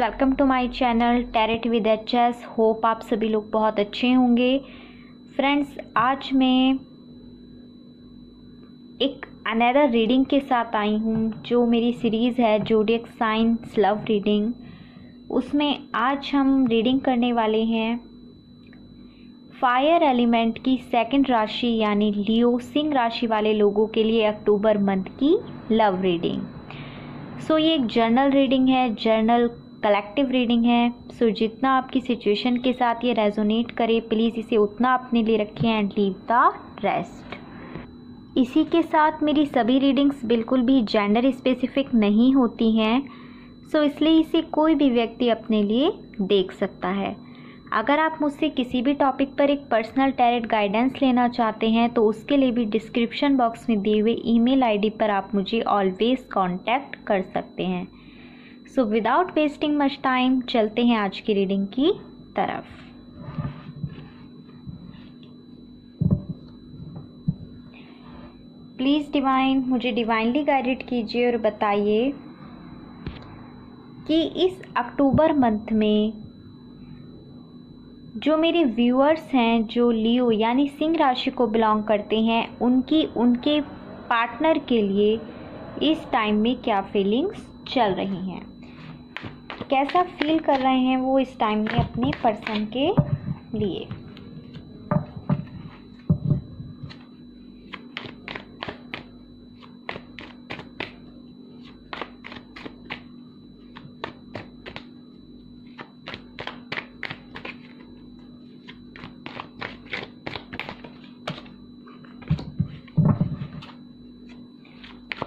Welcome to my channel tarot with HS. Hope आप सभी लोग बहुत अच्छे होंगे। फ्रेंड्स, आज मैं एक अनदर रीडिंग के साथ आई हूँ जो मेरी सीरीज़ है ज़ोडिएक साइंस लव रीडिंग। उसमें आज हम रीडिंग करने वाले हैं फायर एलिमेंट की सेकंड राशि यानी लियो सिंह राशि वाले लोगों के लिए अक्टूबर मंथ की लव रीडिंग। सो ये एक जर्नल रीडिंग है, जर्नल कलेक्टिव रीडिंग है। सो जितना आपकी सिचुएशन के साथ ये रेजोनेट करे प्लीज़ इसे उतना अपने लिए रखें एंड लीव द रेस्ट। इसी के साथ मेरी सभी रीडिंग्स बिल्कुल भी जेंडर स्पेसिफिक नहीं होती हैं, सो इसलिए इसे कोई भी व्यक्ति अपने लिए देख सकता है। अगर आप मुझसे किसी भी टॉपिक पर एक पर्सनल टैरेट गाइडेंस लेना चाहते हैं तो उसके लिए भी डिस्क्रिप्शन बॉक्स में दिए हुए ईमेल आईडी पर आप मुझे ऑलवेज कांटेक्ट कर सकते हैं। So without wasting much time चलते हैं आज की रीडिंग की तरफ। प्लीज़ डिवाइन मुझे डिवाइनली गाइडेड कीजिए और बताइए कि इस अक्टूबर मंथ में जो मेरे व्यूअर्स हैं जो लियो यानी सिंह राशि को बिलोंग करते हैं उनके पार्टनर के लिए इस टाइम में क्या फीलिंग्स चल रही हैं, कैसा फील कर रहे हैं वो इस टाइम में अपने पर्सन के लिए।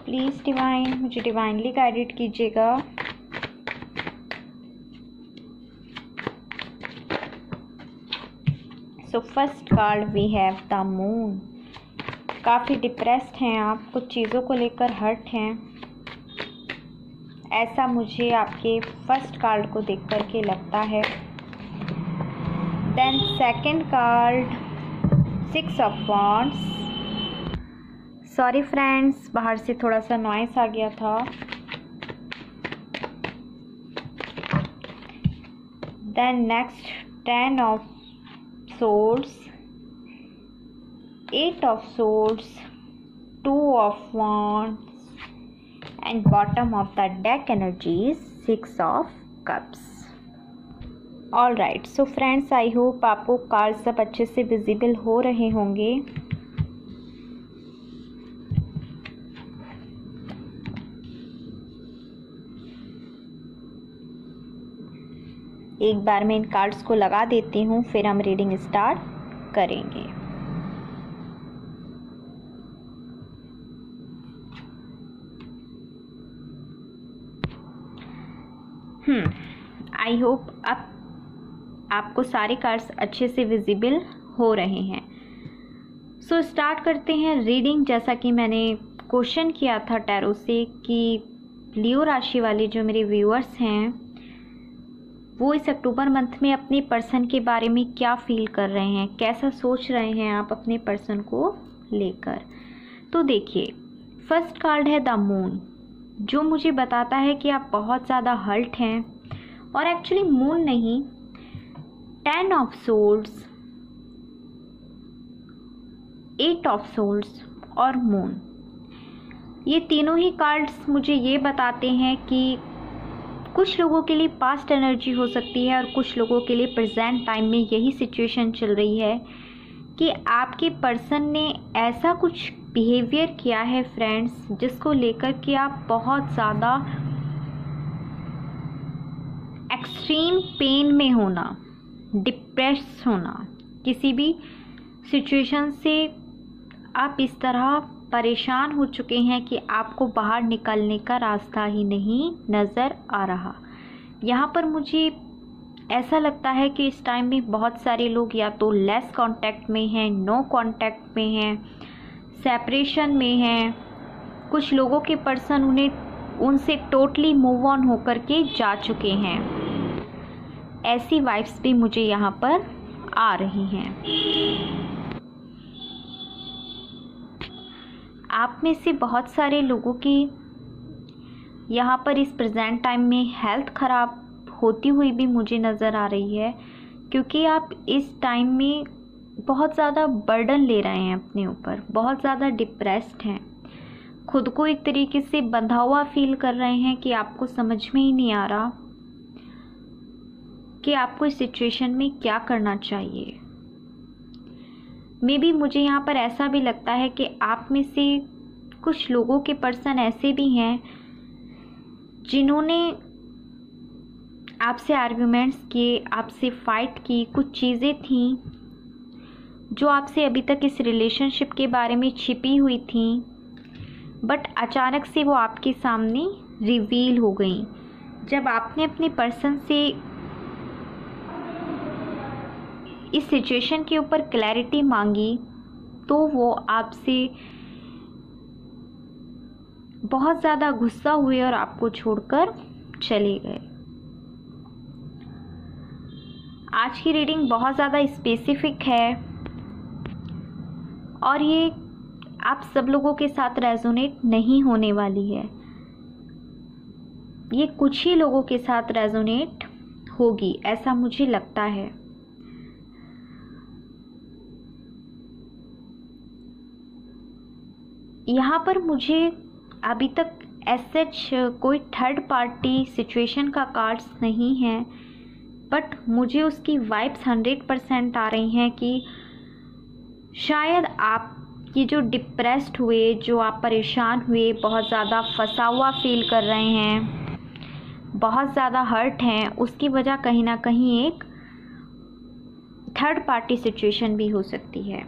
प्लीज़ डिवाइन मुझे डिवाइनली गाइडेड कीजिएगा। So first card we have the moon. काफ़ी डिप्रेस्ड हैं आप, कुछ चीज़ों को लेकर हर्ट हैं, ऐसा मुझे आपके फर्स्ट कार्ड को देख कर के लगता है। Then second card six of wands. Sorry friends, बाहर से थोड़ा सा नॉइस आ गया था। Then next 10 of swords, 8 of swords, 2 of wands and bottom of the deck energy is 6 of cups. Alright, so friends, I hope आपको card सब अच्छे से विजिबल हो रहे होंगे। एक बार मैं इन कार्ड्स को लगा देती हूँ, फिर हम रीडिंग स्टार्ट करेंगे। आई होप अब आपको सारे कार्ड्स अच्छे से विजिबल हो रहे हैं। सो स्टार्ट करते हैं रीडिंग। जैसा कि मैंने क्वेश्चन किया था टैरो से कि लियो राशि वाले जो मेरे व्यूअर्स हैं वो इस अक्टूबर मंथ में अपने पर्सन के बारे में क्या फील कर रहे हैं, कैसा सोच रहे हैं आप अपने पर्सन को लेकर। तो देखिए, फर्स्ट कार्ड है द मून, जो मुझे बताता है कि आप बहुत ज़्यादा हर्ट हैं। और एक्चुअली मून नहीं, 10 ऑफ सोर्ड्स, 8 ऑफ सोर्ड्स और मून, ये तीनों ही कार्ड्स मुझे ये बताते हैं कि कुछ लोगों के लिए पास्ट एनर्जी हो सकती है और कुछ लोगों के लिए प्रेजेंट टाइम में यही सिचुएशन चल रही है कि आपके पर्सन ने ऐसा कुछ बिहेवियर किया है फ्रेंड्स जिसको लेकर के आप बहुत ज़्यादा एक्सट्रीम पेन में होना, डिप्रेस होना, किसी भी सिचुएशन से आप इस तरह परेशान हो चुके हैं कि आपको बाहर निकलने का रास्ता ही नहीं नज़र आ रहा। यहाँ पर मुझे ऐसा लगता है कि इस टाइम में बहुत सारे लोग या तो लेस कांटेक्ट में हैं, नो कांटेक्ट में हैं, सेपरेशन में हैं। कुछ लोगों के पर्सन उनसे टोटली मूव ऑन होकर के जा चुके हैं। ऐसी वाइब्स भी मुझे यहाँ पर आ रही हैं। आप में से बहुत सारे लोगों की यहाँ पर इस प्रेजेंट टाइम में हेल्थ ख़राब होती हुई भी मुझे नज़र आ रही है, क्योंकि आप इस टाइम में बहुत ज़्यादा बर्डन ले रहे हैं अपने ऊपर, बहुत ज़्यादा डिप्रेस्ड हैं, खुद को एक तरीके से बंधा हुआ फील कर रहे हैं कि आपको समझ में ही नहीं आ रहा कि आपको इस सिचुएशन में क्या करना चाहिए। मे बी मुझे यहाँ पर ऐसा भी लगता है कि आप में से कुछ लोगों के पर्सन ऐसे भी हैं जिन्होंने आपसे आर्ग्यूमेंट्स किए, आपसे फाइट की, कुछ चीज़ें थीं जो आपसे अभी तक इस रिलेशनशिप के बारे में छिपी हुई थीं, बट अचानक से वो आपके सामने रिवील हो गई। जब आपने अपने पर्सन से इस सिचुएशन के ऊपर क्लैरिटी मांगी तो वो आपसे बहुत ज़्यादा गुस्सा हुए और आपको छोड़कर चले गए। आज की रीडिंग बहुत ज़्यादा स्पेसिफिक है और ये आप सब लोगों के साथ रेजोनेट नहीं होने वाली है। ये कुछ ही लोगों के साथ रेजोनेट होगी, ऐसा मुझे लगता है। यहाँ पर मुझे अभी तक सच कोई थर्ड पार्टी सिचुएशन का कार्ड्स नहीं है, बट मुझे उसकी वाइब्स 100% आ रही हैं कि शायद आप ये जो डिप्रेस्ड हुए, जो आप परेशान हुए, बहुत ज़्यादा फंसा हुआ फील कर रहे हैं, बहुत ज़्यादा हर्ट हैं, उसकी वजह कहीं ना कहीं एक थर्ड पार्टी सिचुएशन भी हो सकती है।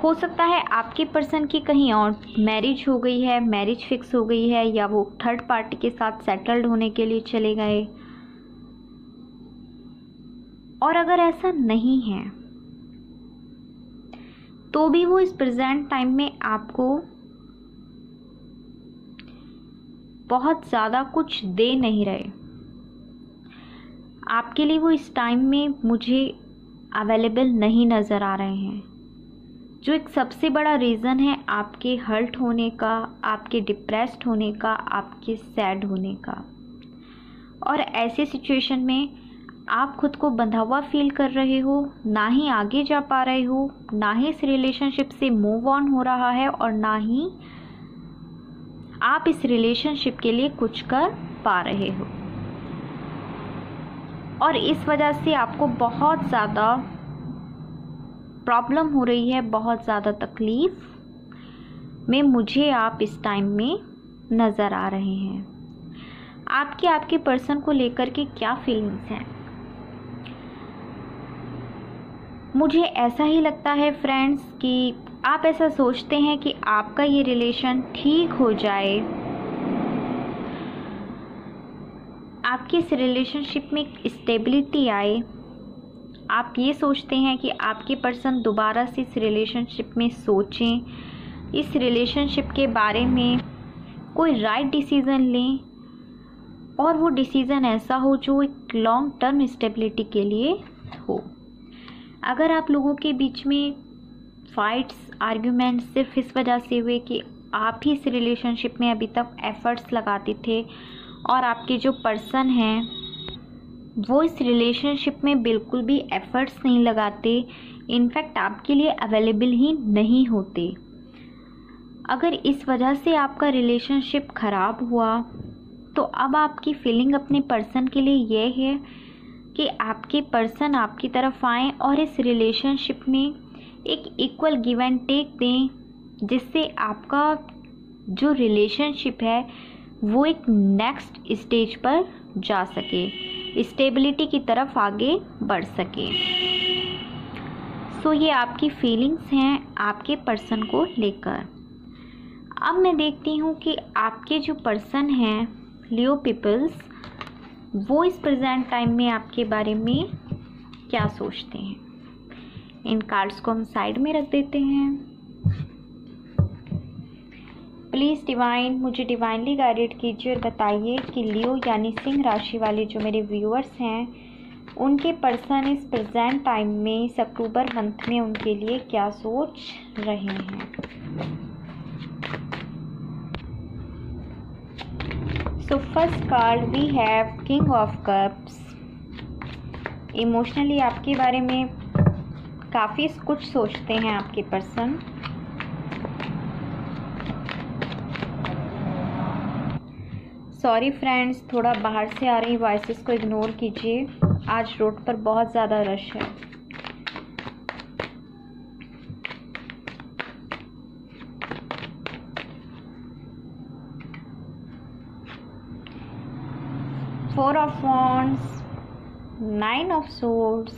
हो सकता है आपके पर्सन की कहीं और मैरिज हो गई है, मैरिज फिक्स हो गई है, या वो थर्ड पार्टी के साथ सेटल्ड होने के लिए चले गए। और अगर ऐसा नहीं है तो भी वो इस प्रेजेंट टाइम में आपको बहुत ज़्यादा कुछ दे नहीं रहे। आपके लिए वो इस टाइम में मुझे अवेलेबल नहीं नज़र आ रहे हैं, जो एक सबसे बड़ा रीज़न है आपके हर्ट होने का, आपके डिप्रेस्ड होने का, आपके सैड होने का। और ऐसे सिचुएशन में आप खुद को बंधा हुआ फील कर रहे हो, ना ही आगे जा पा रहे हो, ना ही इस रिलेशनशिप से मूव ऑन हो रहा है, और ना ही आप इस रिलेशनशिप के लिए कुछ कर पा रहे हो। और इस वजह से आपको बहुत ज़्यादा प्रॉब्लम हो रही है, बहुत ज़्यादा तकलीफ़ में मुझे आप इस टाइम में नज़र आ रहे हैं। आपके पर्सन को लेकर के क्या फीलिंग्स हैं? मुझे ऐसा ही लगता है फ्रेंड्स कि आप ऐसा सोचते हैं कि आपका ये रिलेशन ठीक हो जाए, आपके इस रिलेशनशिप में स्टेबिलिटी आए। आप ये सोचते हैं कि आपके पर्सन दोबारा से इस रिलेशनशिप में सोचें, इस रिलेशनशिप के बारे में कोई राइट डिसीज़न लें, और वो डिसीज़न ऐसा हो जो एक लॉन्ग टर्म स्टेबिलिटी के लिए हो। अगर आप लोगों के बीच में फाइट्स, आर्ग्यूमेंट्स सिर्फ इस वजह से हुए कि आप ही इस रिलेशनशिप में अभी तक एफ़र्ट्स लगाते थे और आपके जो पर्सन हैं वो इस रिलेशनशिप में बिल्कुल भी एफ़र्ट्स नहीं लगाते, इनफैक्ट आपके लिए अवेलेबल ही नहीं होते, अगर इस वजह से आपका रिलेशनशिप ख़राब हुआ, तो अब आपकी फीलिंग अपने पर्सन के लिए ये है कि आपके पर्सन आपकी तरफ आएँ और इस रिलेशनशिप में एक इक्वल गिव एंड टेक दें, जिससे आपका जो रिलेशनशिप है वो एक नेक्स्ट स्टेज पर जा सके, स्टेबिलिटी की तरफ आगे बढ़ सके। सो ये आपकी फीलिंग्स हैं आपके पर्सन को लेकर। अब मैं देखती हूँ कि आपके जो पर्सन हैं लियो पीपल्स, वो इस प्रेजेंट टाइम में आपके बारे में क्या सोचते हैं। इन कार्ड्स को हम साइड में रख देते हैं। प्लीज़ डिवाइन मुझे डिवाइनली गाइडेड कीजिए और बताइए कि लियो यानी सिंह राशि वाले जो मेरे व्यूअर्स हैं, उनके पर्सन इस प्रेजेंट टाइम में इस अक्टूबर मंथ में उनके लिए क्या सोच रहे हैं। So first card we have king of cups. Emotionally आपके बारे में काफ़ी कुछ सोचते हैं आपके पर्सन। सॉरी फ्रेंड्स, थोड़ा बाहर से आ रही वॉइसेस को इग्नोर कीजिए, आज रोड पर बहुत ज़्यादा रश है। Four of wands, nine of swords,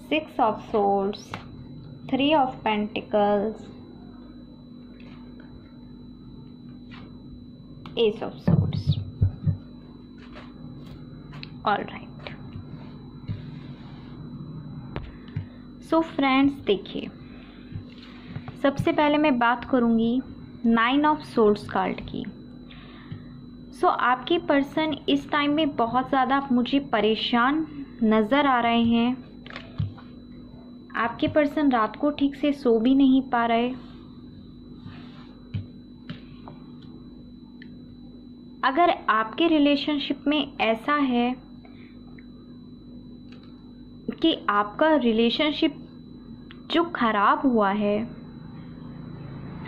six of swords, three of pentacles, S of swords. Alright, so friends देखिए, सबसे पहले मैं बात करूंगी नाइन ऑफ सोर्ड्स कार्ड की। सो आपके पर्सन इस टाइम में बहुत ज़्यादा मुझे परेशान नज़र आ रहे हैं। आपके पर्सन रात को ठीक से सो भी नहीं पा रहे। अगर आपके रिलेशनशिप में ऐसा है कि आपका रिलेशनशिप जो खराब हुआ है,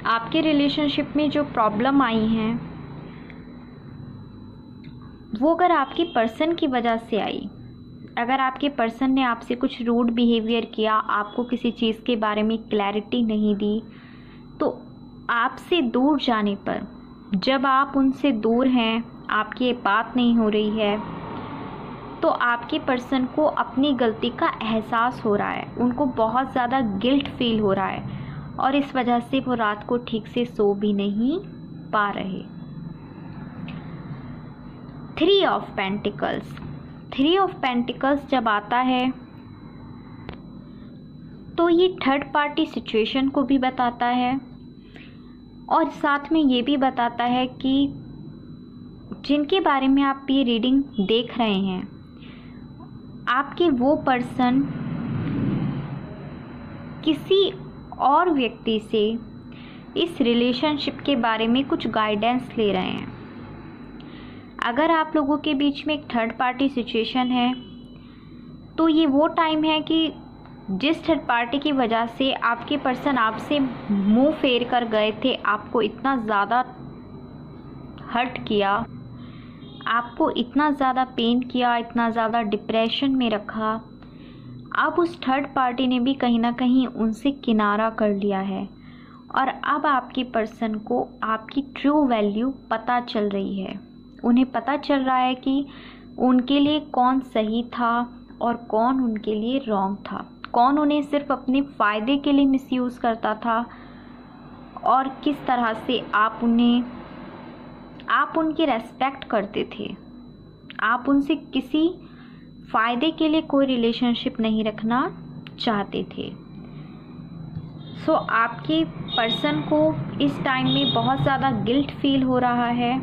आपके रिलेशनशिप में जो प्रॉब्लम आई हैं, वो अगर आपके पर्सन की वजह से आई, अगर आपके पर्सन ने आपसे कुछ रूड बिहेवियर किया, आपको किसी चीज़ के बारे में क्लैरिटी नहीं दी, तो आपसे दूर जाने पर, जब आप उनसे दूर हैं, आपकी बात नहीं हो रही है, तो आपके पर्सन को अपनी गलती का एहसास हो रहा है, उनको बहुत ज़्यादा गिल्ट फील हो रहा है और इस वजह से वो रात को ठीक से सो भी नहीं पा रहे। Three of pentacles, three of pentacles जब आता है तो ये थर्ड पार्टी सिचुएशन को भी बताता है और साथ में ये भी बताता है कि जिनके बारे में आप ये रीडिंग देख रहे हैं, आपके वो पर्सन किसी और व्यक्ति से इस रिलेशनशिप के बारे में कुछ गाइडेंस ले रहे हैं। अगर आप लोगों के बीच में एक थर्ड पार्टी सिचुएशन है तो ये वो टाइम है कि जिस थर्ड पार्टी की वजह से आपके पर्सन आपसे मुंह फेर कर गए थे, आपको इतना ज़्यादा हर्ट किया, आपको इतना ज़्यादा पेन किया, इतना ज़्यादा डिप्रेशन में रखा, अब उस थर्ड पार्टी ने भी कहीं ना कहीं उनसे किनारा कर लिया है और अब आपके पर्सन को आपकी ट्रू वैल्यू पता चल रही है। उन्हें पता चल रहा है कि उनके लिए कौन सही था और कौन उनके लिए रॉन्ग था, कौन उन्हें सिर्फ अपने फ़ायदे के लिए मिसयूज़ करता था और किस तरह से आप उनकी रेस्पेक्ट करते थे। आप उनसे किसी फ़ायदे के लिए कोई रिलेशनशिप नहीं रखना चाहते थे। सो आपके पर्सन को इस टाइम में बहुत ज़्यादा गिल्ट फील हो रहा है।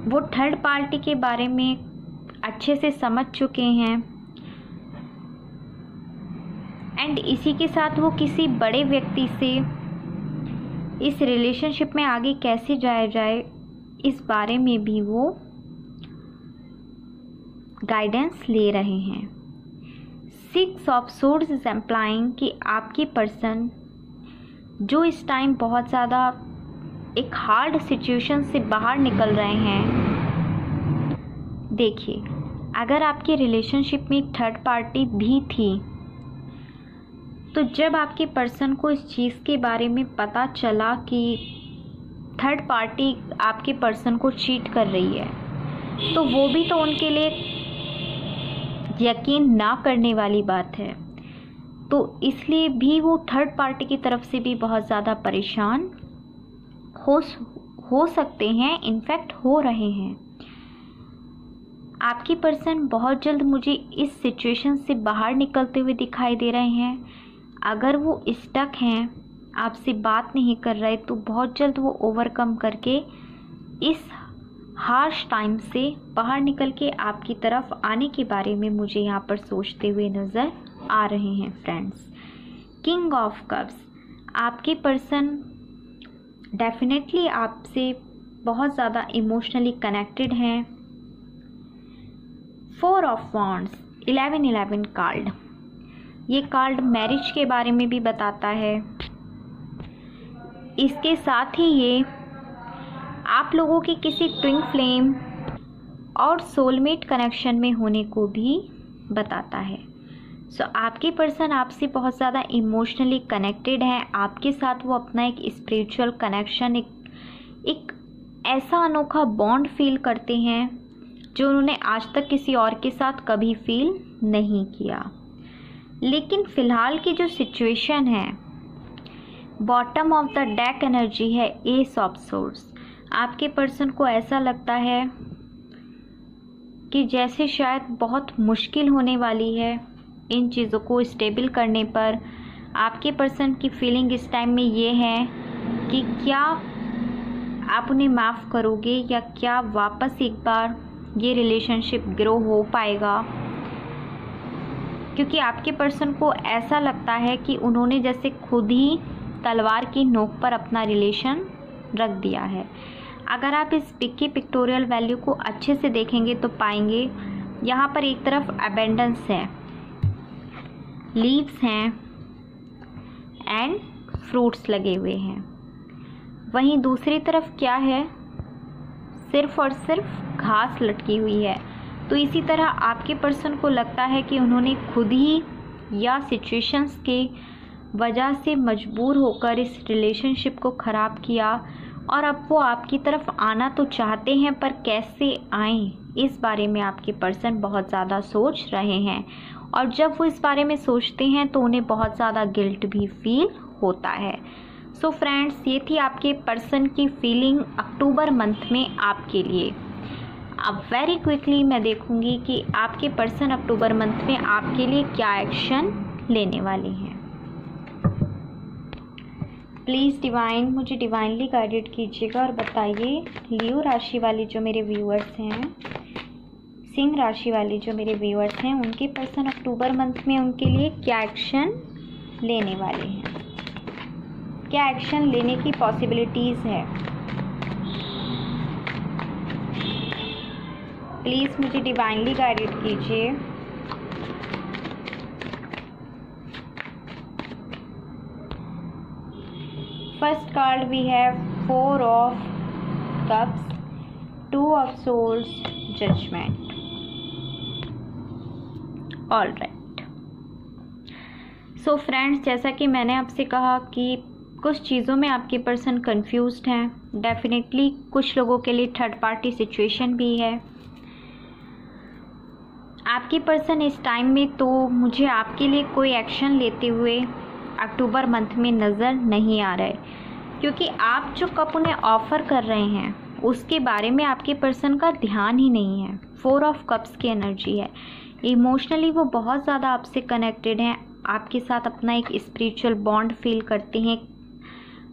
वो थर्ड पार्टी के बारे में अच्छे से समझ चुके हैं एंड इसी के साथ वो किसी बड़े व्यक्ति से इस रिलेशनशिप में आगे कैसे जाया जाए, इस बारे में भी वो गाइडेंस ले रहे हैं। Six of swords is implying कि आपके पर्सन जो इस टाइम बहुत ज़्यादा एक हार्ड सिचुएशन से बाहर निकल रहे हैं। देखिए, अगर आपके रिलेशनशिप में एक थर्ड पार्टी भी थी तो जब आपके पर्सन को इस चीज़ के बारे में पता चला कि थर्ड पार्टी आपके पर्सन को चीट कर रही है, तो वो भी तो उनके लिए यकीन ना करने वाली बात है। तो इसलिए भी वो थर्ड पार्टी की तरफ से भी बहुत ज़्यादा परेशान हो सकते हैं, इनफैक्ट हो रहे हैं। आपकी पर्सन बहुत जल्द मुझे इस सिचुएशन से बाहर निकलते हुए दिखाई दे रहे हैं। अगर वो स्टक हैं, आपसे बात नहीं कर रहे, तो बहुत जल्द वो ओवरकम करके इस हार्श टाइम से बाहर निकल के आपकी तरफ आने के बारे में मुझे यहाँ पर सोचते हुए नज़र आ रहे हैं फ्रेंड्स। किंग ऑफ कप्स, आपके पर्सन डेफिनेटली आपसे बहुत ज़्यादा इमोशनली कनेक्टेड हैं। 4 ऑफ वॉन्ड्स, 11 कार्ड, ये कार्ड मैरिज के बारे में भी बताता है। इसके साथ ही ये आप लोगों की किसी ट्विन फ्लेम और सोलमेट कनेक्शन में होने को भी बताता है। सो आपके पर्सन आपसे बहुत ज़्यादा इमोशनली कनेक्टेड है। आपके साथ वो अपना एक स्पिरिचुअल कनेक्शन, एक ऐसा अनोखा बॉन्ड फील करते हैं जो उन्होंने आज तक किसी और के साथ कभी फील नहीं किया। लेकिन फ़िलहाल की जो सिचुएशन है, bottom of the deck energy है एस ऑफ सोर्स। आपके पर्सन को ऐसा लगता है कि जैसे शायद बहुत मुश्किल होने वाली है इन चीज़ों को स्टेबल करने पर। आपके पर्सन की फीलिंग इस टाइम में ये है कि क्या आप उन्हें माफ़ करोगे या क्या वापस एक बार ये रिलेशनशिप ग्रो हो पाएगा, क्योंकि आपके पर्सन को ऐसा लगता है कि उन्होंने जैसे खुद ही तलवार की नोक पर अपना रिलेशन रख दिया है। अगर आप इस पिक की पिक्टोरियल वैल्यू को अच्छे से देखेंगे तो पाएंगे यहाँ पर एक तरफ अबेंडेंस है, लीव्स हैं एंड फ्रूट्स लगे हुए हैं। वहीं दूसरी तरफ क्या है, सिर्फ और सिर्फ घास लटकी हुई है। तो इसी तरह आपके पर्सन को लगता है कि उन्होंने खुद ही या सिचुएशंस के वजह से मजबूर होकर इस रिलेशनशिप को ख़राब किया और अब वो आपकी तरफ आना तो चाहते हैं पर कैसे आएं, इस बारे में आपके पर्सन बहुत ज़्यादा सोच रहे हैं। और जब वो इस बारे में सोचते हैं तो उन्हें बहुत ज़्यादा गिल्ट भी फील होता है। सो फ्रेंड्स, ये थी आपके पर्सन की फीलिंग अक्टूबर मंथ में आपके लिए। अब वेरी क्विकली मैं देखूंगी कि आपके पर्सन अक्टूबर मंथ में आपके लिए क्या एक्शन लेने वाले हैं। प्लीज़ डिवाइन, मुझे डिवाइनली गाइडेड कीजिएगा और बताइए लियो राशि वाले जो मेरे व्यूअर्स हैं, सिंह राशि वाले जो मेरे व्यूअर्स हैं, उनके पर्सन अक्टूबर मंथ में उनके लिए क्या एक्शन लेने वाले हैं, क्या एक्शन लेने की पॉसिबिलिटीज़ है। प्लीज़ मुझे डिवाइनली गाइडेड कीजिए। First card we have 4 of cups, 2 of souls, judgement. All right. So friends, जैसा कि मैंने आपसे कहा कि कुछ चीज़ों में आपके पर्सन कंफ्यूज्ड हैं। डेफिनेटली कुछ लोगों के लिए थर्ड पार्टी सिचुएशन भी है। आपके पर्सन इस टाइम में तो मुझे आपके लिए कोई एक्शन लेते हुए अक्टूबर मंथ में नज़र नहीं आ रहा है, क्योंकि आप जो कप उन्हें ऑफ़र कर रहे हैं उसके बारे में आपके पर्सन का ध्यान ही नहीं है। 4 ऑफ कप्स की एनर्जी है। इमोशनली वो बहुत ज़्यादा आपसे कनेक्टेड हैं, आपके साथ अपना एक स्पिरिचुअल बॉन्ड फील करते हैं,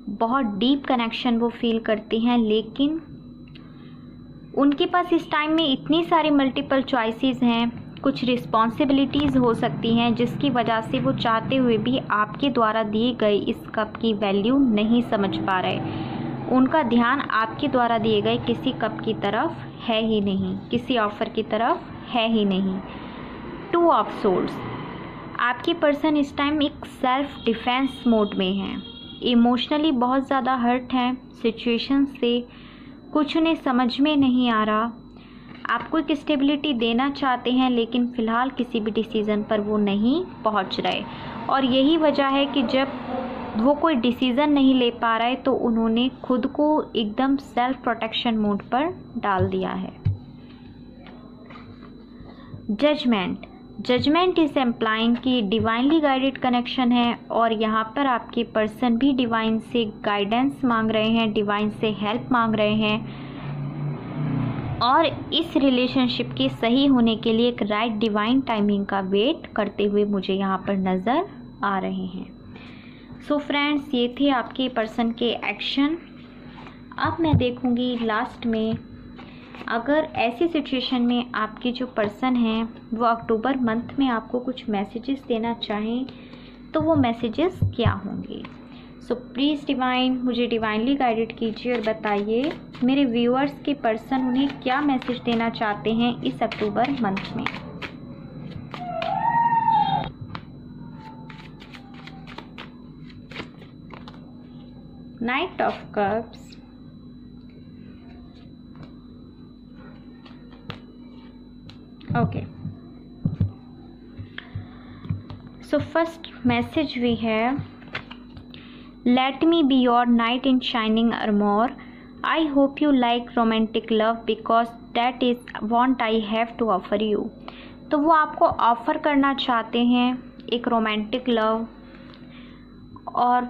बहुत डीप कनेक्शन वो फील करते हैं। लेकिन उनके पास इस टाइम में इतनी सारी मल्टीपल चॉइसेस हैं, कुछ रिस्पॉन्सिबिलिटीज़ हो सकती हैं, जिसकी वजह से वो चाहते हुए भी आपके द्वारा दिए गए इस कप की वैल्यू नहीं समझ पा रहे। उनका ध्यान आपके द्वारा दिए गए किसी कप की तरफ है ही नहीं, किसी ऑफ़र की तरफ है ही नहीं। 2 ऑफ सोर्ड्स, आपके पर्सन इस टाइम एक सेल्फ डिफेंस मोड में हैं। इमोशनली बहुत ज़्यादा हर्ट हैं सिचुएशन से, कुछ उन्हें समझ में नहीं आ रहा। आपको एक स्टेबिलिटी देना चाहते हैं, लेकिन फ़िलहाल किसी भी डिसीज़न पर वो नहीं पहुंच रहे। और यही वजह है कि जब वो कोई डिसीज़न नहीं ले पा रहे तो उन्होंने खुद को एकदम सेल्फ प्रोटेक्शन मोड पर डाल दिया है। जजमेंट इज एम्प्लाइंग कि डिवाइनली गाइडेड कनेक्शन है और यहाँ पर आपके पर्सन भी डिवाइन से गाइडेंस मांग रहे हैं, डिवाइन से हेल्प मांग रहे हैं और इस रिलेशनशिप के सही होने के लिए एक राइट डिवाइन टाइमिंग का वेट करते हुए मुझे यहाँ पर नज़र आ रहे हैं। सो फ्रेंड्स, ये थे आपके पर्सन के एक्शन। अब मैं देखूँगी लास्ट में, अगर ऐसी सिचुएशन में आपके जो पर्सन हैं वो अक्टूबर मंथ में आपको कुछ मैसेजेस देना चाहें तो वो मैसेजेस क्या होंगे। सो प्लीज़ डिवाइन मुझे डिवाइनली गाइडेड कीजिए और बताइए मेरे व्यूअर्स के पर्सन उन्हें क्या मैसेज देना चाहते हैं इस अक्टूबर मंथ में। Knight of cups, okay. So first message we have, let me be your knight in shining armor. I hope you like romantic love because that is what I have to offer you. तो वो आपको offer करना चाहते हैं एक romantic love और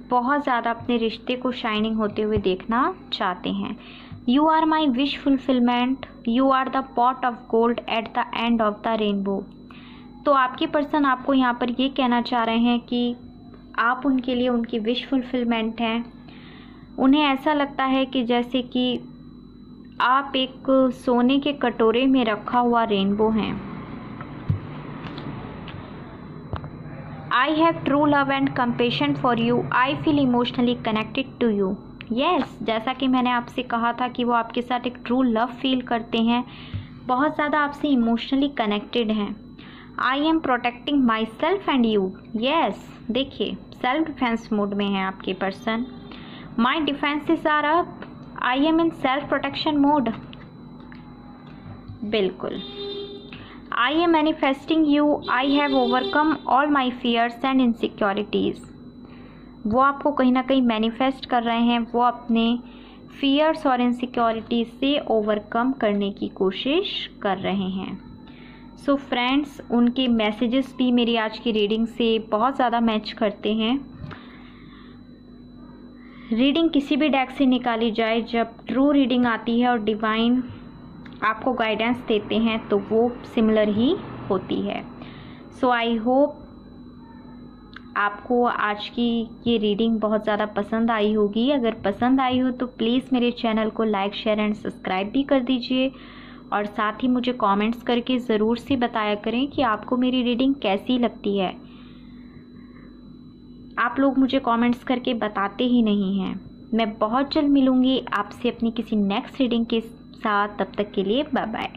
बहुत ज़्यादा अपने रिश्ते को शाइनिंग होते हुए देखना चाहते हैं। You are my wish fulfilment, you are the pot of gold at the end of the rainbow. तो आपके पर्सन आपको यहाँ पर ये कहना चाह रहे हैं कि आप उनके लिए उनकी विश फुलफिलमेंट हैं। उन्हें ऐसा लगता है कि जैसे कि आप एक सोने के कटोरे में रखा हुआ रेनबो हैं। I have true love and compassion for you, I feel emotionally connected to you. Yes, जैसा कि मैंने आपसे कहा था कि वो आपके साथ एक ट्रू लव फील करते हैं, बहुत ज़्यादा आपसे इमोशनली कनेक्टेड हैं। I am protecting myself and you. Yes, देखिए सेल्फ डिफेंस मोड में है आपके person. My defences are up, I am in self protection mode. बिल्कुल। I am manifesting you, I have overcome all my fears and insecurities. वो आपको कहीं ना कहीं मैनिफेस्ट कर रहे हैं, वो अपने फियर्स और इनसिक्योरिटीज़ से ओवरकम करने की कोशिश कर रहे हैं। सो फ्रेंड्स, उनके मैसेजेस भी मेरी आज की रीडिंग से बहुत ज़्यादा मैच करते हैं। रीडिंग किसी भी डेक से निकाली जाए, जब ट्रू रीडिंग आती है और डिवाइन आपको गाइडेंस देते हैं तो वो सिमिलर ही होती है। सो आई होप आपको आज की ये रीडिंग बहुत ज़्यादा पसंद आई होगी। अगर पसंद आई हो तो प्लीज़ मेरे चैनल को लाइक, शेयर एंड सब्सक्राइब भी कर दीजिए और साथ ही मुझे कमेंट्स करके ज़रूर से बताया करें कि आपको मेरी रीडिंग कैसी लगती है। आप लोग मुझे कमेंट्स करके बताते ही नहीं हैं। मैं बहुत जल्द मिलूँगी आपसे अपनी किसी नेक्स्ट रीडिंग के साथ। तब तक के लिए बाय बाय।